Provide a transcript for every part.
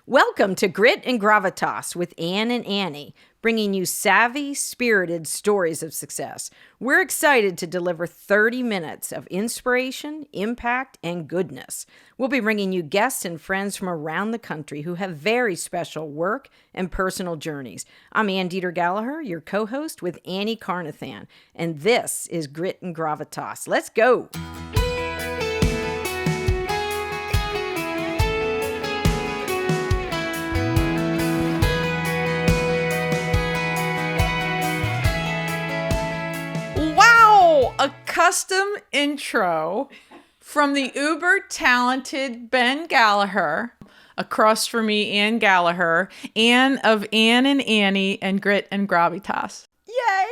Welcome to Grit Gravitas with Anne and Annie, bringing you savvy, spirited stories of success. We're excited to deliver 30 minutes of inspiration, impact, and goodness. We'll be bringing you guests and friends from around the country who have very special work and personal journeys. I'm Anne Deeter Gallaher, your co-host with Annie Carnathan, and this is Grit Gravitas. Let's go! A custom intro from the uber talented Ben Gallaher. Across from me, Anne Gallaher, Anne of Anne and Annie and Grit and Gravitas. Yay!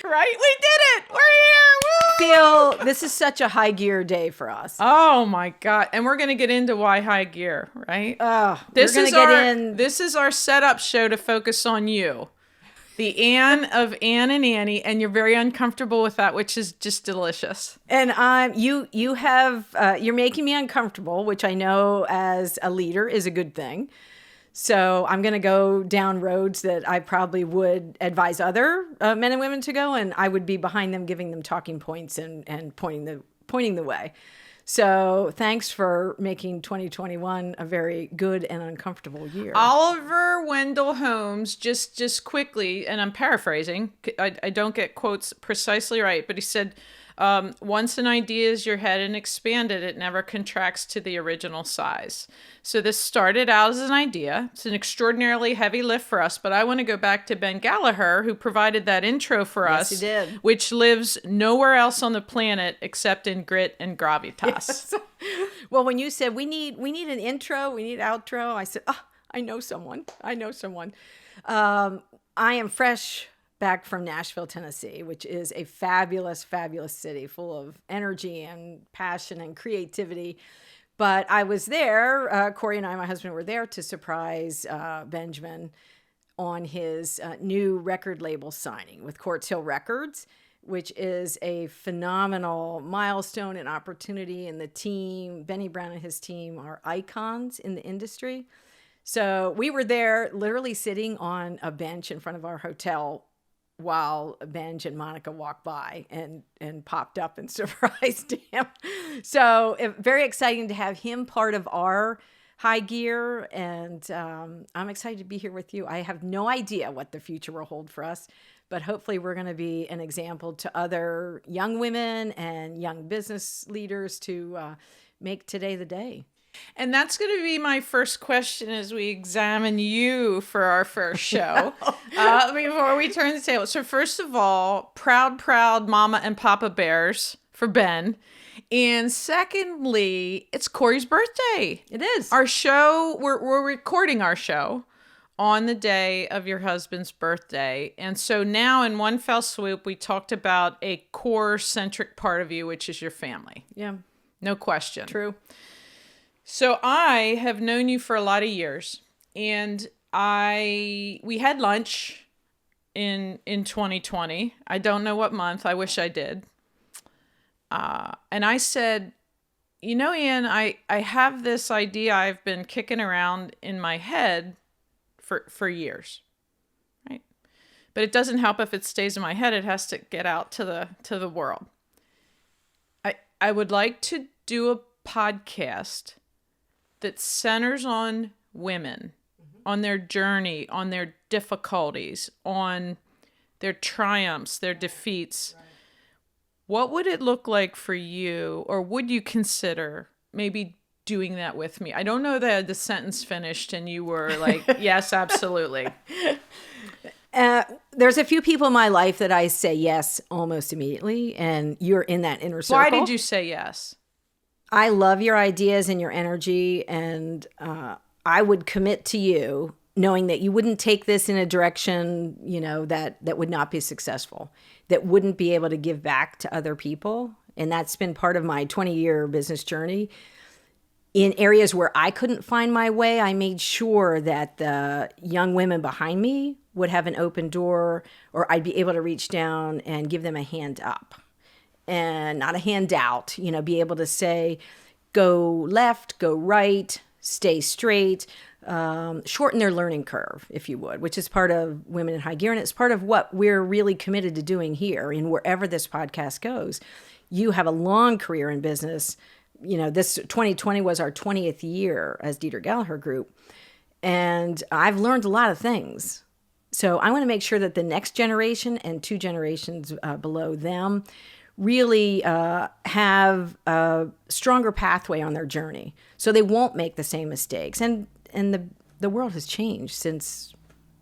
Right? We did it! We're here! This is such a high gear day for us. Oh my God. And we're going to get into why high gear, right? This is our setup show to focus on you. The Anne of Anne and Annie, and you're very uncomfortable with that, which is just delicious. And you're making me uncomfortable, which I know as a leader is a good thing. So I'm going to go down roads that I probably would advise other men and women to go, and I would be behind them, giving them talking points and pointing the way. So thanks for making 2021 a very good and uncomfortable year. Oliver Wendell Holmes, just quickly, and I'm paraphrasing, I don't get quotes precisely right, but he said, once an idea is your head and expanded, it never contracts to the original size. So this started out as an idea. It's an extraordinarily heavy lift for us, but I want to go back to Ben Gallaher, who provided that intro for us. Yes, he did. Which lives nowhere else on the planet except in Grit and Gravitas. Yes. Well, when you said we need an intro, we need outro, I said, I know someone. I am fresh back from Nashville, Tennessee, which is a fabulous, fabulous city full of energy and passion and creativity. But I was there, Corey and I, my husband, were there to surprise Benjamin on his new record label signing with Quartz Hill Records, which is a phenomenal milestone and opportunity. And the team, Benny Brown and his team, are icons in the industry. So we were there literally sitting on a bench in front of our hotel while Benj and Monica walked by and popped up and surprised him. So very exciting to have him part of our high gear. And I'm excited to be here with you. I have no idea what the future will hold for us, but hopefully we're going to be an example to other young women and young business leaders to make today the day. And that's going to be my first question as we examine you for our first show before we turn the table. So first of all, proud mama and papa bears for Ben. And secondly, it's Corey's birthday. It is. Our show, we're recording our show on the day of your husband's birthday. And so now in one fell swoop, we talked about a core-centric part of you, which is your family. Yeah. No question. True. So I have known you for a lot of years, and we had lunch in 2020. I don't know what month. I wish I did. And I said, Anne, I have this idea I've been kicking around in my head for years, right? But it doesn't help if it stays in my head. It has to get out to the world. I would like to do a podcast that centers on women, on their journey, on their difficulties, on their triumphs, their defeats. Right. What would it look like for you, or would you consider maybe doing that with me? I don't know that the sentence finished and you were like, yes, absolutely. There's a few people in my life that I say yes almost immediately, and you're in that inner circle. Why did you say yes? I love your ideas and your energy, and I would commit to you knowing that you wouldn't take this in a direction, that would not be successful, that wouldn't be able to give back to other people. And that's been part of my 20-year business journey. In areas where I couldn't find my way, I made sure that the young women behind me would have an open door, or I'd be able to reach down and give them a hand up. And not a handout, be able to say, go left, go right, stay straight, shorten their learning curve, if you would, which is part of Women in High Gear. And it's part of what we're really committed to doing here and wherever this podcast goes. You have a long career in business. You know, this 2020 was our 20th year as Deeter Gallaher Group. And I've learned a lot of things. So I want to make sure that the next generation and 2 generations below them really have a stronger pathway on their journey, so they won't make the same mistakes. And the world has changed since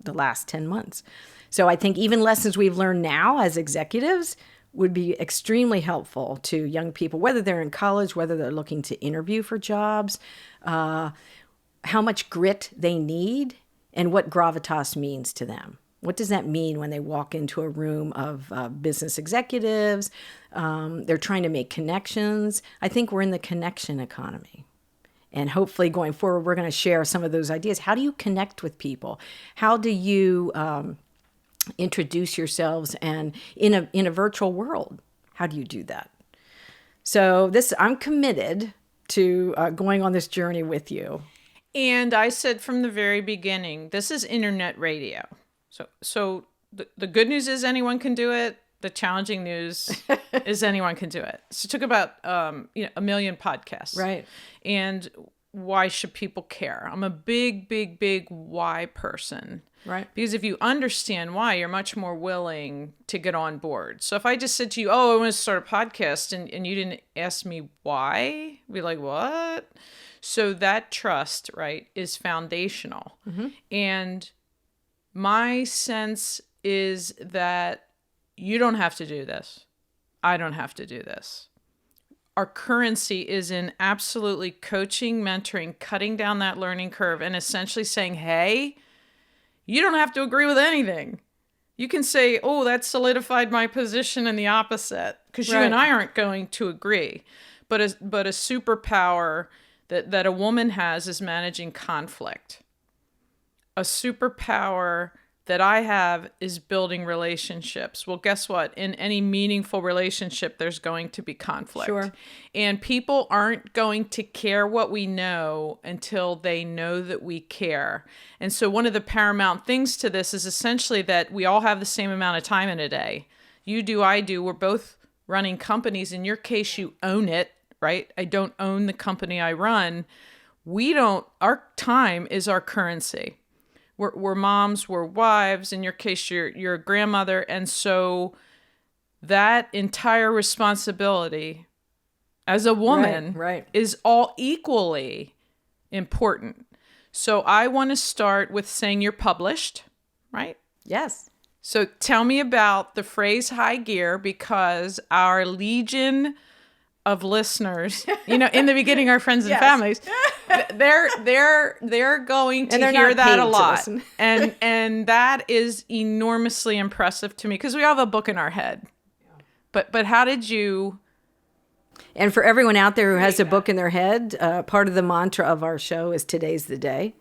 the last 10 months. So I think even lessons we've learned now as executives would be extremely helpful to young people, whether they're in college, whether they're looking to interview for jobs, how much grit they need, and what gravitas means to them. What does that mean when they walk into a room of business executives? They're trying to make connections. I think we're in the connection economy. And hopefully going forward, we're going to share some of those ideas. How do you connect with people? How do you introduce yourselves and in a virtual world? How do you do that? So I'm committed to going on this journey with you. And I said from the very beginning, this is internet radio. So the good news is anyone can do it. The challenging news is anyone can do it. So it took about 1 million podcasts. Right. And why should people care? I'm a big why person. Right. Because if you understand why, you're much more willing to get on board. So if I just said to you, I want to start a podcast, and you didn't ask me why, I'd be like, what? So that trust, right, is foundational. Mm-hmm. And my sense is that you don't have to do this. I don't have to do this. Our currency is in absolutely coaching, mentoring, cutting down that learning curve, and essentially saying, hey, you don't have to agree with anything. You can say, that solidified my position in the opposite, because you and I aren't going to agree. But a superpower that a woman has is managing conflict. A superpower that I have is building relationships. Well, guess what? In any meaningful relationship, there's going to be conflict. Sure. And people aren't going to care what we know until they know that we care. And so one of the paramount things to this is essentially that we all have the same amount of time in a day. You do, I do. We're both running companies. In your case, you own it, right? I don't own the company I run. Our time is our currency. We're moms, we're wives. In your case, you're a grandmother. And so that entire responsibility as a woman is all equally important. So I want to start with saying you're published, right? Yes. So tell me about the phrase high gear, because our legion of listeners, in the beginning, our friends and families, they're going to hear that a lot. And that is enormously impressive to me, because we all have a book in our head. But how did you... And for everyone out there who has a book in their head, part of the mantra of our show is today's the day.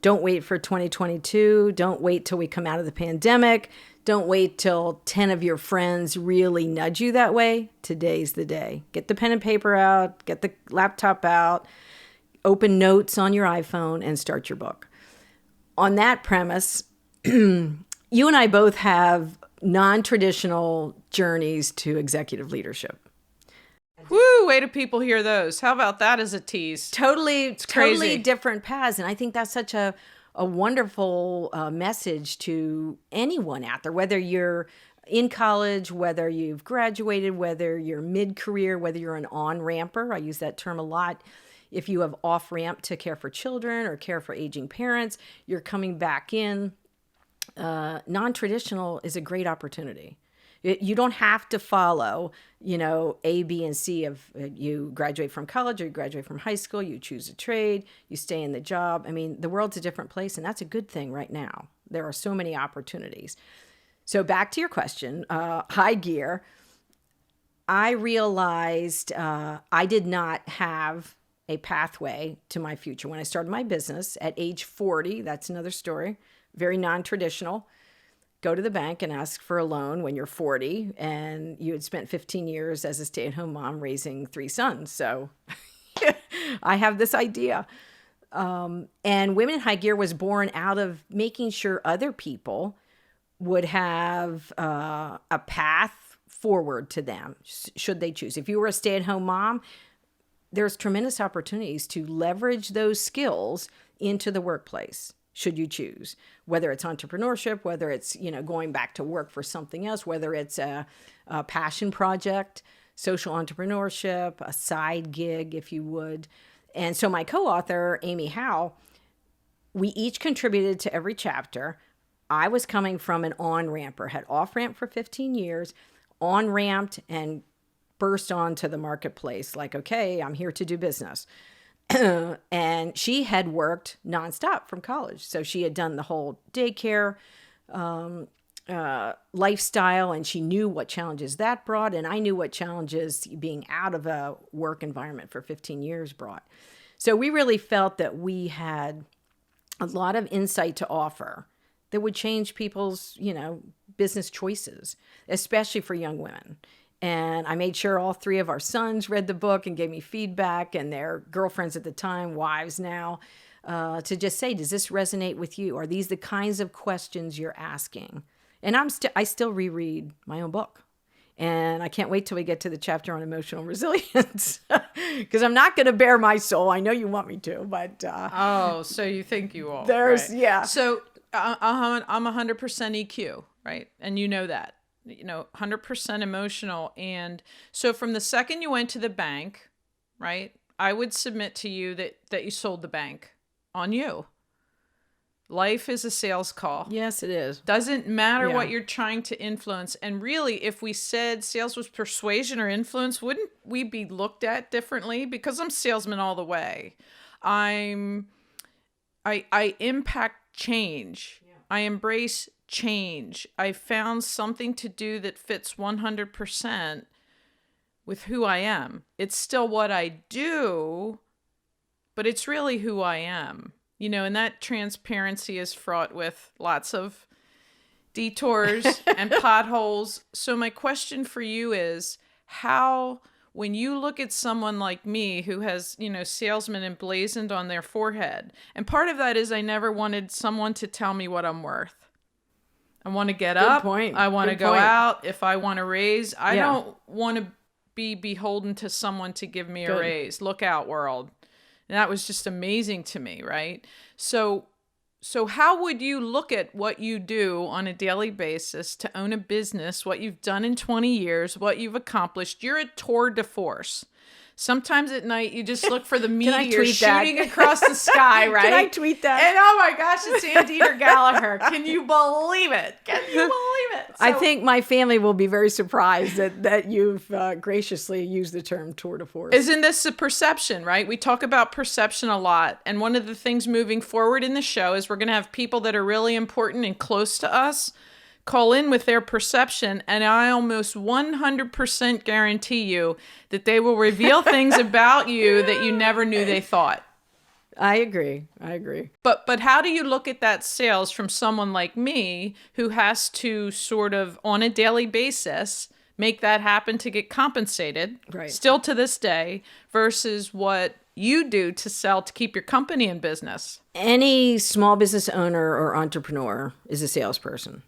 Don't wait for 2022. Don't wait till we come out of the pandemic. Don't wait till 10 of your friends really nudge you that way. Today's the day. Get the pen and paper out. Get the laptop out. Open notes on your iPhone and start your book. On that premise, you and I both have non-traditional journeys to executive leadership. Woo, way do people hear those? How about that as a tease? Totally different paths. And I think that's such a wonderful message to anyone out there, whether you're in college, whether you've graduated, whether you're mid-career, whether you're an on-ramper. I use that term a lot. If you have off-ramp to care for children or care for aging parents, you're coming back in. Non-traditional is a great opportunity. You don't have to follow, A, B, and C of you graduate from college or you graduate from high school, you choose a trade, you stay in the job. I mean, the world's a different place, and that's a good thing right now. There are so many opportunities. So back to your question, high gear. I realized I did not have a pathway to my future. When I started my business at age 40, that's another story, very non-traditional. Go to the bank and ask for a loan when you're 40, and you had spent 15 years as a stay-at-home mom raising 3 sons. So I have this idea. And Women in High Gear was born out of making sure other people would have a path forward to them, should they choose. If you were a stay-at-home mom, there's tremendous opportunities to leverage those skills into the workplace, should you choose, whether it's entrepreneurship, whether it's, going back to work for something else, whether it's a passion project, social entrepreneurship, a side gig, if you would. And so my co-author, Amy Howe, we each contributed to every chapter. I was coming from an on-ramper, had off-ramp for 15 years, on-ramped and burst onto the marketplace like, okay, I'm here to do business. And she had worked nonstop from college. So she had done the whole daycare lifestyle, and she knew what challenges that brought. And I knew what challenges being out of a work environment for 15 years brought. So we really felt that we had a lot of insight to offer that would change people's, business choices, especially for young women. And I made sure all three of our sons read the book and gave me feedback, and their girlfriends at the time, wives now, to just say, does this resonate with you? Are these the kinds of questions you're asking? And I still reread my own book. And I can't wait till we get to the chapter on emotional resilience, because I'm not going to bare my soul. I know you want me to, but so you think you will? There's right. Yeah. So I'm 100% EQ, right? And you know that. 100% emotional. And so from the second you went to the bank, right, I would submit to you that you sold the bank on you. Life is a sales call. Yes, it is. Doesn't matter what you're trying to influence. And really, if we said sales was persuasion or influence, wouldn't we be looked at differently? Because I'm salesman all the way. I impact change. Yeah. I embrace change. I found something to do that fits 100% with who I am. It's still what I do, but it's really who I am. And that transparency is fraught with lots of detours and potholes. So my question for you is, how, when you look at someone like me who has, salesman emblazoned on their forehead, and part of that is I never wanted someone to tell me what I'm worth. I want to get up. Point. I want to go point. out. If I want a raise, I don't want to be beholden to someone to give me a raise. Look out, world. And that was just amazing to me, right? So how would you look at what you do on a daily basis to own a business, what you've done in 20 years, what you've accomplished? You're a tour de force. Sometimes at night, you just look for the meteor shooting across the sky, right? Can I tweet that? And oh my gosh, it's Anne Deeter Gallaher. Can you believe it? Can you believe it? I think my family will be very surprised that you've graciously used the term tour de force. Isn't this a perception, right? We talk about perception a lot. And one of the things moving forward in the show is we're going to have people that are really important and close to us call in with their perception, and I almost 100% guarantee you that they will reveal things about you that you never knew they thought. I agree. But how do you look at that sales from someone like me who has to sort of on a daily basis make that happen to get compensated, right, still to this day, versus what you do to sell to keep your company in business? Any small business owner or entrepreneur is a salesperson.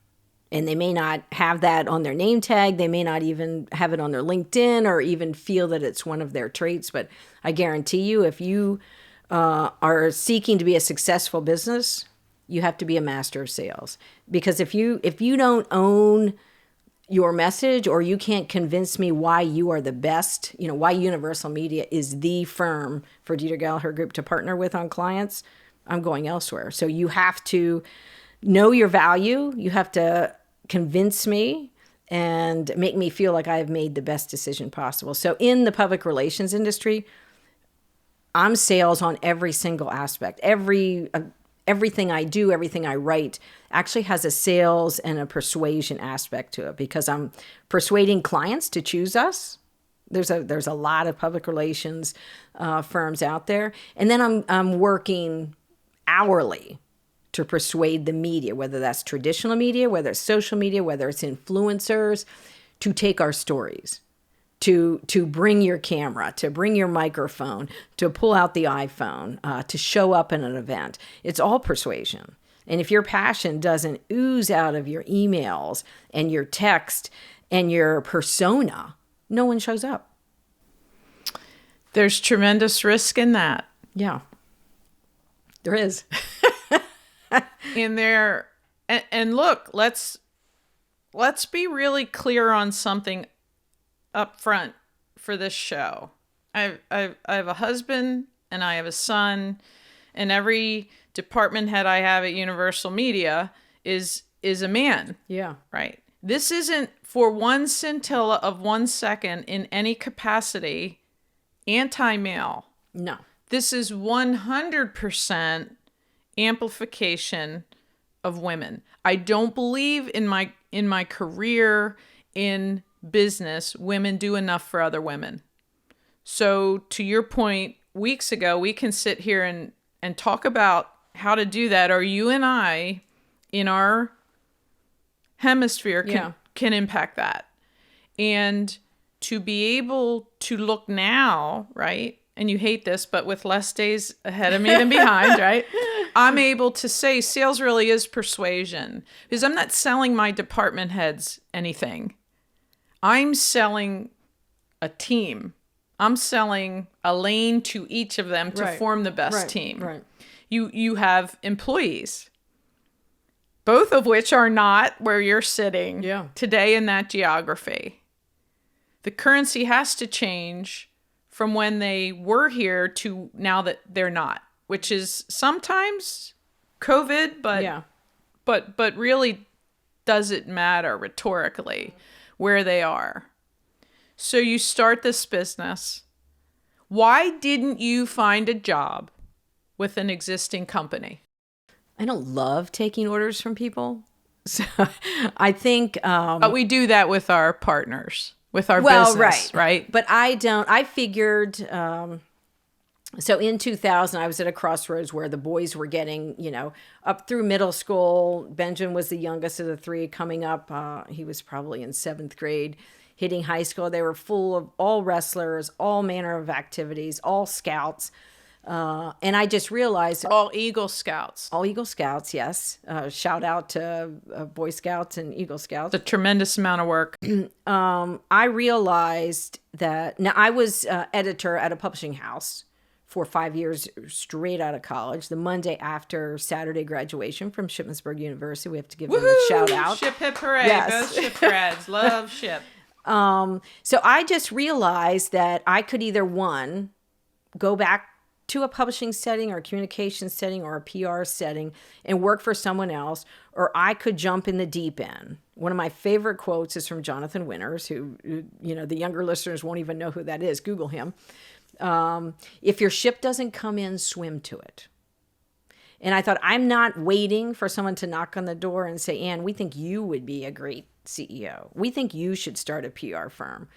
And they may not have that on their name tag. They may not even have it on their LinkedIn or even feel that it's one of their traits. But I guarantee you, if you are seeking to be a successful business, you have to be a master of sales. Because if you don't own your message, or you can't convince me why you are the best, why Universal Media is the firm for Deeter Gallaher Group to partner with on clients, I'm going elsewhere. So you have to know your value. You have to convince me and make me feel like I have made the best decision possible. So in the public relations industry, I'm sales on every single aspect. Everything I do, everything I write actually has a sales and a persuasion aspect to it, because I'm persuading clients to choose us. There's a lot of public relations firms out there. And then I'm working hourly to persuade the media, whether that's traditional media, whether it's social media, whether it's influencers, to take our stories. to bring your camera, to bring your microphone, to pull out the iPhone, to show up in an event. It's all persuasion. And if your passion doesn't ooze out of your emails and your text and your persona, no one shows up. There's tremendous risk in that. Yeah, there is. And look, let's be really clear on something up front for this show. I have a husband and I have a son, and every department head I have at Universal Media is a man. Yeah. Right. This isn't for one scintilla of 1 second in any capacity anti-male. No. This is 100% amplification of women. I don't believe in my career in business, women do enough for other women. So to your point, weeks ago, we can sit here and talk about how to do that, or you and I in our hemisphere can impact that. And to be able to look now, right? And you hate this, but with less days ahead of me than behind, right? I'm able to say sales really is persuasion, because I'm not selling my department heads anything. I'm selling a team. I'm selling a lane to each of them to form the best team. Right. You have employees, both of which are not where you're sitting today in that geography. The currency has to change from when they were here to now that they're not, which is sometimes COVID, but really does it matter rhetorically where they are? So you start this business. Why didn't you find a job with an existing company? I don't love taking orders from people. So I think... but we do that with our partners, with our business, right? But I don't. I figured... so in 2000, I was at a crossroads where the boys were getting, up through middle school. Benjamin was the youngest of the three coming up. He was probably in 7th grade. Hitting high school, they were full of all wrestlers, all manner of activities, all scouts. And I just realized... All Eagle Scouts. All Eagle Scouts, yes. Shout out to Boy Scouts and Eagle Scouts. It's a tremendous amount of work. I realized that... Now, I was editor at a publishing house for 5 years straight out of college. The Monday after Saturday graduation from Shippensburg University. We have to give them a shout out. Ship hip hooray. Yes. Both Ship grads. Love Ship. So I just realized that I could either, one, go back to a publishing setting or a communication setting or a PR setting and work for someone else, or I could jump in the deep end. One of my favorite quotes is from Jonathan Winters, who, the younger listeners won't even know who that is. Google him. If your ship doesn't come in, swim to it. And I thought, I'm not waiting for someone to knock on the door and say, Anne, we think you would be a great CEO. We think you should start a PR firm.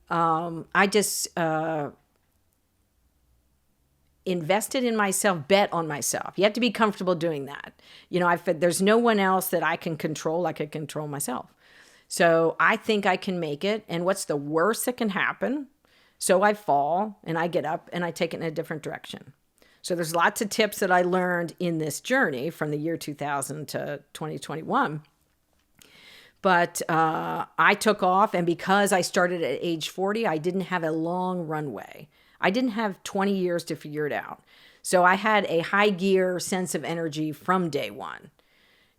I just invested in myself, bet on myself. You have to be comfortable doing that. There's no one else that I can control like I control myself. So I think I can make it. And what's the worst that can happen? So I fall and I get up and I take it in a different direction. So there's lots of tips that I learned in this journey from the year 2000 to 2021. But I took off, and because I started at age 40, I didn't have a long runway. I didn't have 20 years to figure it out. So I had a high gear sense of energy from day one.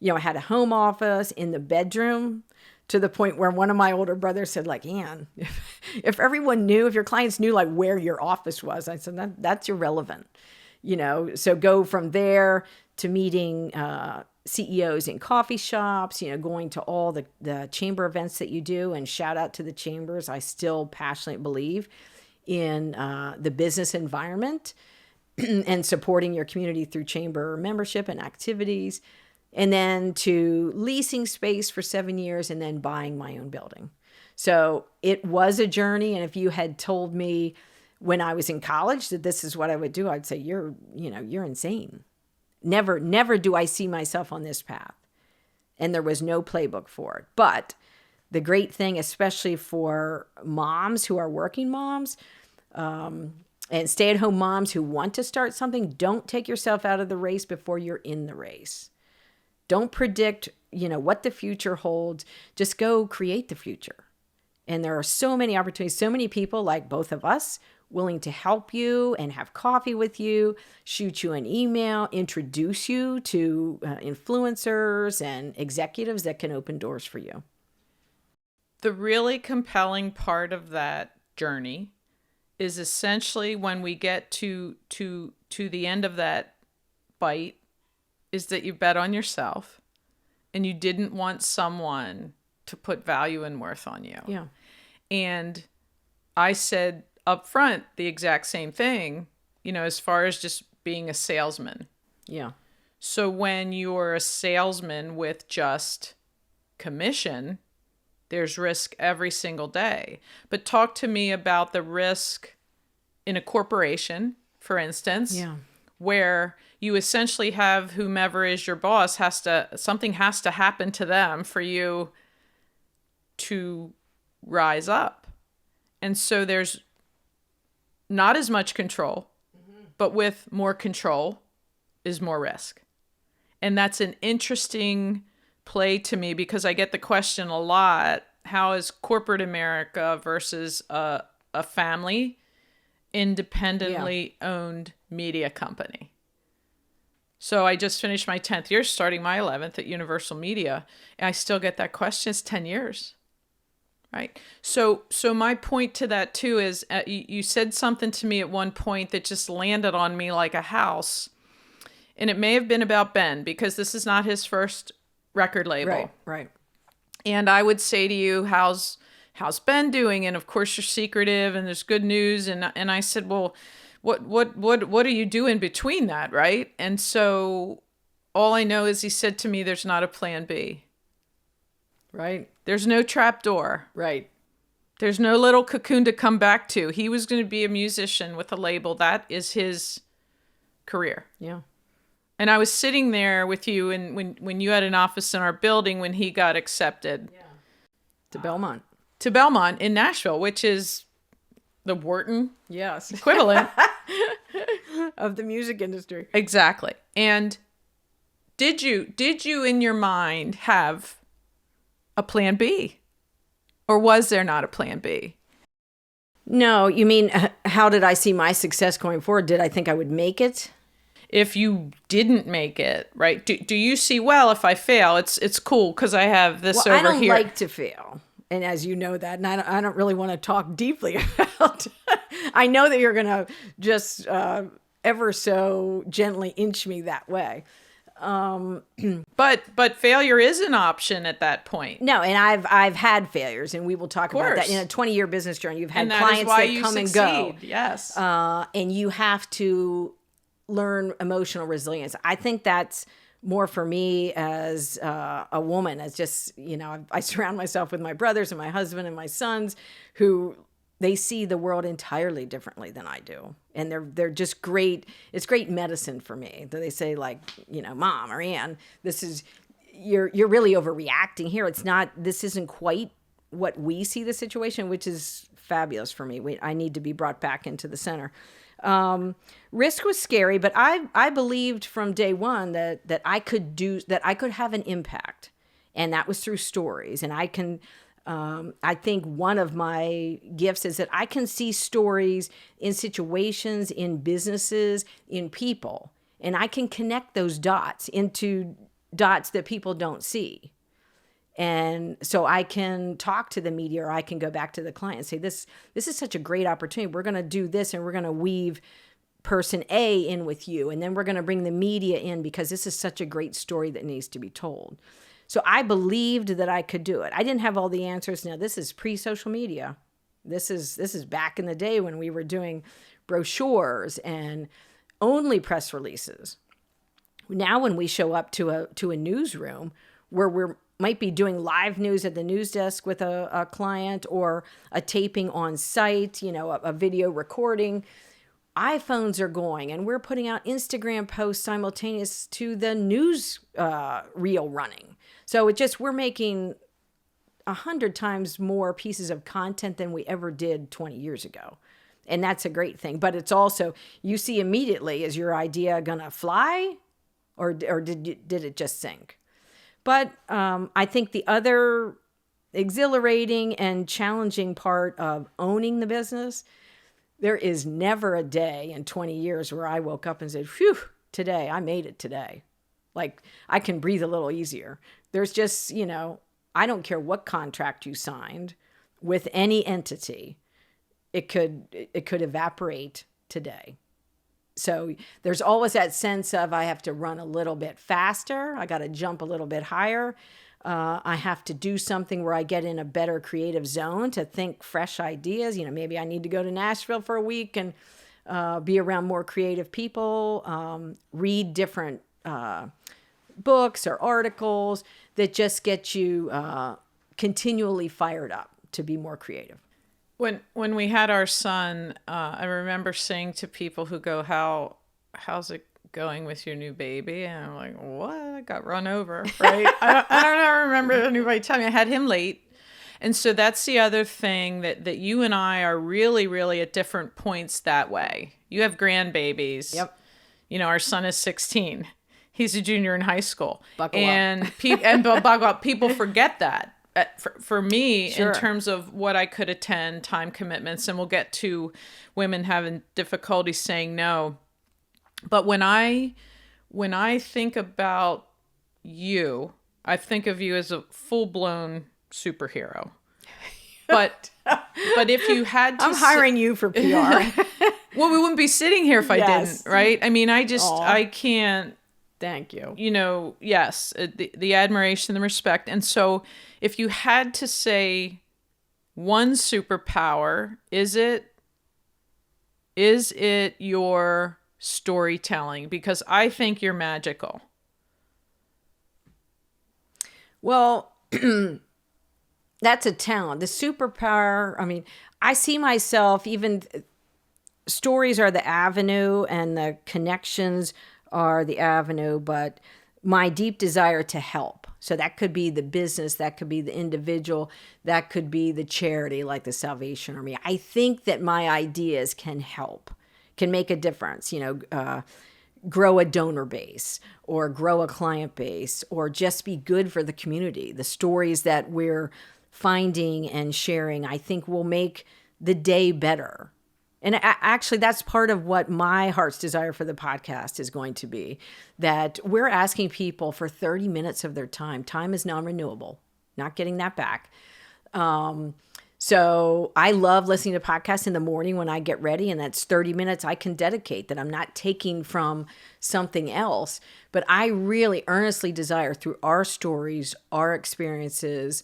I had a home office in the bedroom, to the point where one of my older brothers said, Anne, if everyone knew, if your clients knew where your office was, I said, that's irrelevant. So go from there to meeting CEOs in coffee shops, going to all the chamber events that you do, and shout out to the chambers. I still passionately believe in the business environment and supporting your community through chamber membership and activities. And then to leasing space for 7 years and then buying my own building. So it was a journey. And if you had told me when I was in college that this is what I would do, I'd say, you're insane. Never do I see myself on this path. And there was no playbook for it. But the great thing, especially for moms who are working moms, and stay-at-home moms who want to start something, don't take yourself out of the race before you're in the race. Don't predict, what the future holds. Just go create the future. And there are so many opportunities, so many people like both of us willing to help you and have coffee with you, shoot you an email, introduce you to influencers and executives that can open doors for you. The really compelling part of that journey is essentially when we get to the end of that bite, is that you bet on yourself and you didn't want someone to put value and worth on you. Yeah. And I said up front the exact same thing, as far as just being a salesman. Yeah. So when you're a salesman with just commission, there's risk every single day. But talk to me about the risk in a corporation, for instance, where you essentially have whomever is your boss something has to happen to them for you to rise up. And so there's not as much control, but with more control is more risk. And that's an interesting play to me because I get the question a lot, how is corporate America versus a family independently owned media company? So I just finished my 10th year, starting my 11th at Universal Media, and I still get that question. It's 10 years, right? So my point to that too is you said something to me at one point that just landed on me like a house, and it may have been about Ben because this is not his first record label. Right. And I would say to you, how's Ben doing? And of course you're secretive and there's good news. And I said, well, what are you doing between that? Right. And so all I know is he said to me, there's not a plan B. Right. There's no trap door. Right. There's no little cocoon to come back to. He was going to be a musician with a label. That is his career. Yeah. And I was sitting there with you and when you had an office in our building when he got accepted. Yeah. To Belmont. To Belmont in Nashville, which is the Wharton Yes. equivalent of the music industry. Exactly. And did you in your mind have a plan B? Or was there not a plan B? No, you mean how did I see my success going forward? Did I think I would make it? If you didn't make it, right? Do you see, well, if I fail, it's cool because I have this over here. I don't like to fail. And as you know that, and I don't really want to talk deeply about I know that you're going to just ever so gently inch me that way. But failure is an option at that point. No, and I've had failures, and we will talk about that. In a 20-year business journey, you've had clients that come and go. Yes. And you have to learn emotional resilience. I think that's more for me as a woman, as just, I surround myself with my brothers and my husband and my sons who they see the world entirely differently than I do. And they're just great. It's great medicine for me. They say like, Mom or Anne, you're really overreacting here. This isn't quite what we see the situation, which is fabulous for me. I need to be brought back into the center. Risk was scary, but I believed from day one that I could have an impact, and that was through stories. And I think one of my gifts is that I can see stories in situations, in businesses, in people, and I can connect those dots into dots that people don't see. And so I can talk to the media, or I can go back to the client and say, this is such a great opportunity. We're going to do this, and we're going to weave person A in with you. And then we're going to bring the media in because this is such a great story that needs to be told. So I believed that I could do it. I didn't have all the answers. Now, this is pre-social media. This is back in the day when we were doing brochures and only press releases. Now, when we show up to a newsroom where we're might be doing live news at the news desk with a client, or a taping on site, a video recording. iPhones are going, and we're putting out Instagram posts simultaneous to the news reel running. So we're making 100 times more pieces of content than we ever did 20 years ago. And that's a great thing. But it's also, you see immediately, is your idea going to fly or did it just sink? But I think the other exhilarating and challenging part of owning the business, there is never a day in 20 years where I woke up and said, phew, today, I made it today. Like, I can breathe a little easier. There's just, I don't care what contract you signed with any entity, it could evaporate today. So there's always that sense of I have to run a little bit faster. I got to jump a little bit higher. I have to do something where I get in a better creative zone to think fresh ideas. Maybe I need to go to Nashville for a week and be around more creative people, read different books or articles that just get you continually fired up to be more creative. When we had our son, I remember saying to people who go, how's it going with your new baby? And I'm like, what? I got run over, right? I don't remember anybody telling me. I had him late. And so that's the other thing that you and I are really, really at different points that way. You have grandbabies. Yep. Our son is 16. He's a junior in high school. Buckle up. And buckle up. People forget that. For me, sure. In terms of what I could attend, time commitments, and we'll get to women having difficulty saying no. But when I think about you, I think of you as a full-blown superhero. But if you had to, I'm hiring you for PR. Well, we wouldn't be sitting here if I didn't, right? I mean, I can't. Thank you. Yes, the admiration, the respect. And so if you had to say one superpower, is it your storytelling? Because I think you're magical. Well, that's a talent. The superpower, I see myself, even stories are the avenue and the connections are the avenue, but my deep desire to help. So that could be the business, that could be the individual, that could be the charity like the Salvation Army. I think that my ideas can help, can make a difference, grow a donor base or grow a client base or just be good for the community. The stories that we're finding and sharing, I think will make the day better. And actually, that's part of what my heart's desire for the podcast is going to be, that we're asking people for 30 minutes of their time. Time is non-renewable, not getting that back. So I love listening to podcasts in the morning when I get ready, and that's 30 minutes I can dedicate that I'm not taking from something else. But I really earnestly desire through our stories, our experiences,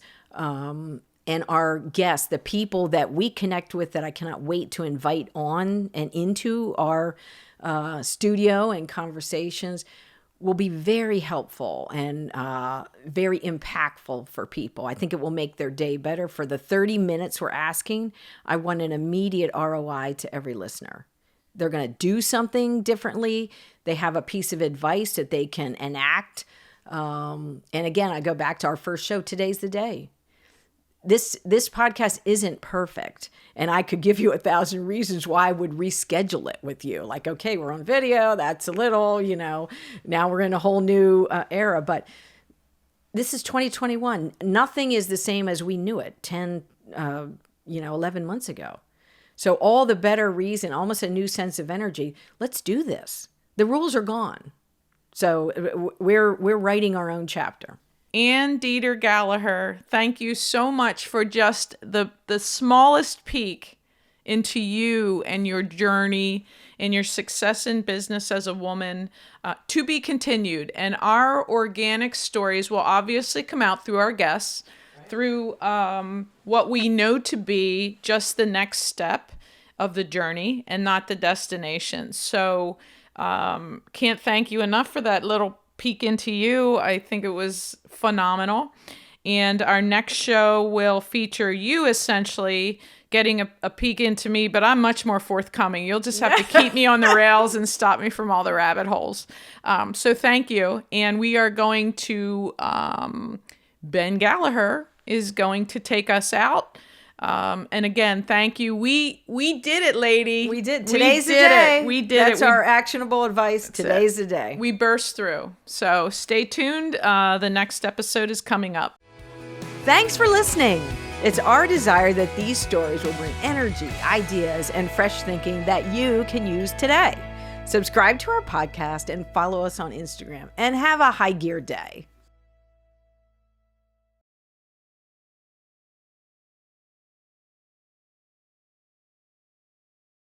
and our guests, the people that we connect with that I cannot wait to invite on and into our studio and conversations, will be very helpful and very impactful for people. I think it will make their day better. For the 30 minutes we're asking, I want an immediate ROI to every listener. They're going to do something differently. They have a piece of advice that they can enact. And again, I go back to our first show, Today's the Day. This podcast isn't perfect, and I could give you 1,000 reasons why I would reschedule it with you. Like, okay, we're on video. That's a little, now we're in a whole new era. But this is 2021. Nothing is the same as we knew it 11 months ago. So all the better reason, almost a new sense of energy. Let's do this. The rules are gone. So we're writing our own chapter. Anne Deeter Gallaher, thank you so much for just the smallest peek into you and your journey and your success in business as a woman, to be continued. And our organic stories will obviously come out through our guests, through what we know to be just the next step of the journey and not the destination. So can't thank you enough for that little peek into you. I think it was phenomenal. And our next show will feature you essentially getting a peek into me, but I'm much more forthcoming. You'll just have to keep me on the rails and stop me from all the rabbit holes. So thank you. And we are going to Ben Gallaher is going to take us out. And again, thank you. We did it, lady. We did. Today's the day. We did That's it. our actionable advice. Today's the day. We burst through. So stay tuned. The next episode is coming up. Thanks for listening. It's our desire that these stories will bring energy, ideas, and fresh thinking that you can use today. Subscribe to our podcast and follow us on Instagram, and have a high gear day.